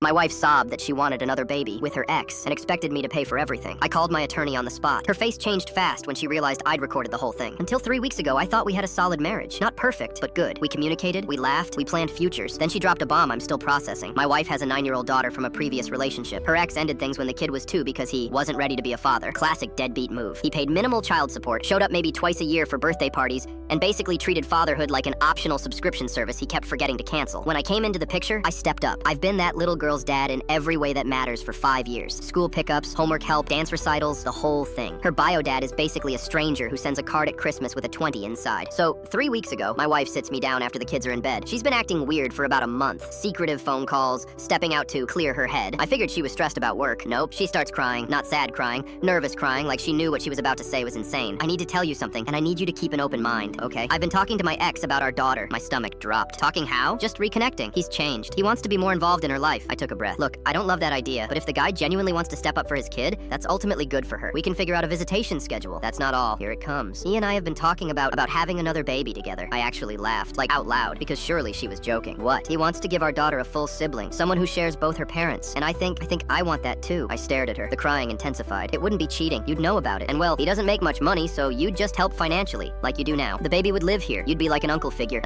My wife sobbed that she wanted another baby with her ex and expected me to pay for everything. I called my attorney on the spot. Her face changed fast when she realized I'd recorded the whole thing. Until 3 weeks ago, I thought we had a solid marriage. Not perfect, but good. We communicated, we laughed, we planned futures. Then she dropped a bomb I'm still processing. My wife has a 9-year-old daughter from a previous relationship. Her ex ended things when the kid was 2 because he wasn't ready to be a father. Classic deadbeat move. He paid minimal child support, showed up maybe twice a year for birthday parties, and basically treated fatherhood like an optional subscription service he kept forgetting to cancel. When I came into the picture, I stepped up. I've been that little girl's dad in every way that matters for 5 years. School pickups, homework help, dance recitals, the whole thing. Her bio dad is basically a stranger who sends a card at Christmas with a 20 inside. So 3 weeks ago, my wife sits me down after the kids are in bed. She's been acting weird for about a month. Secretive phone calls, stepping out to clear her head. I figured she was stressed about work. Nope, she starts crying, not sad crying, nervous crying, like she knew what she was about to say was insane. I need to tell you something, and I need you to keep an open mind, okay? I've been talking to my ex about our daughter. My stomach dropped. Talking how? Just reconnecting. He's changed. He wants to be more involved in her life. I took a breath. Look, I don't love that idea, but if the guy genuinely wants to step up for his kid, that's ultimately good for her. We can figure out a visitation schedule. That's not all. Here it comes. He and I have been talking about having another baby together. I actually laughed, like out loud, because surely she was joking. What? He wants to give our daughter a full sibling, someone who shares both her parents, and I think I want that too. I stared at her. The crying intensified. It wouldn't be cheating. You'd know about it. And well, he doesn't make much money, so you'd just help financially, like you do now. The baby would live here. You'd be like an uncle figure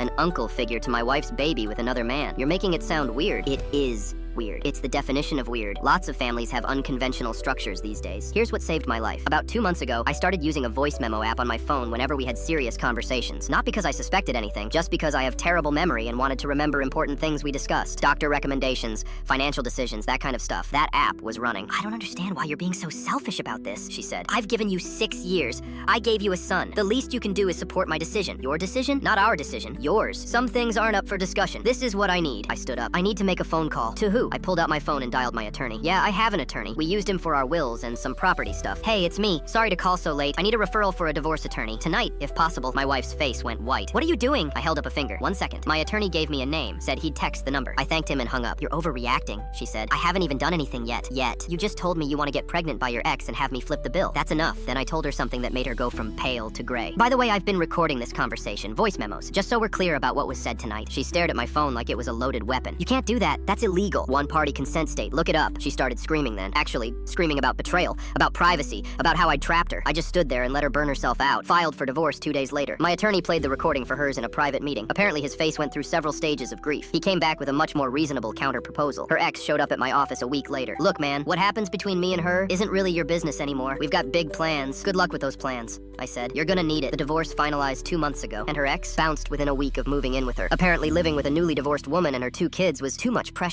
to my wife's baby with another man. You're making it sound weird. It is weird. It's the definition of weird. Lots of families have unconventional structures these days. Here's what saved my life. About 2 months ago, I started using a voice memo app on my phone whenever we had serious conversations. Not because I suspected anything, just because I have terrible memory and wanted to remember important things we discussed. Doctor recommendations, financial decisions, that kind of stuff. That app was running. I don't understand why you're being so selfish about this, she said. I've given you 6 years. I gave you a son. The least you can do is support my decision. Your decision? Not our decision. Yours. Some things aren't up for discussion. This is what I need. I stood up. I need to make a phone call. To who? I pulled out my phone and dialed my attorney. Yeah, I have an attorney. We used him for our wills and some property stuff. Hey, it's me. Sorry to call so late. I need a referral for a divorce attorney. Tonight, if possible. My wife's face went white. What are you doing? I held up a finger. 1 second. My attorney gave me a name, said he'd text the number. I thanked him and hung up. You're overreacting, she said. I haven't even done anything yet. You just told me you want to get pregnant by your ex and have me flip the bill. That's enough. Then I told her something that made her go from pale to gray. By the way, I've been recording this conversation, voice memos, just so we're clear about what was said tonight. She stared at my phone like it was a loaded weapon. You can't do that. That's illegal. One-party consent state. Look it up. She started screaming then. Actually, screaming about betrayal, about privacy, about how I'd trapped her. I just stood there and let her burn herself out. Filed for divorce 2 days later. My attorney played the recording for hers in a private meeting. Apparently his face went through several stages of grief. He came back with a much more reasonable counter-proposal. Her ex showed up at my office a week later. Look, man, what happens between me and her isn't really your business anymore. We've got big plans. Good luck with those plans, I said. You're gonna need it. The divorce finalized 2 months ago, and her ex bounced within a week of moving in with her. Apparently living with a newly divorced woman and her 2 kids was too much pressure.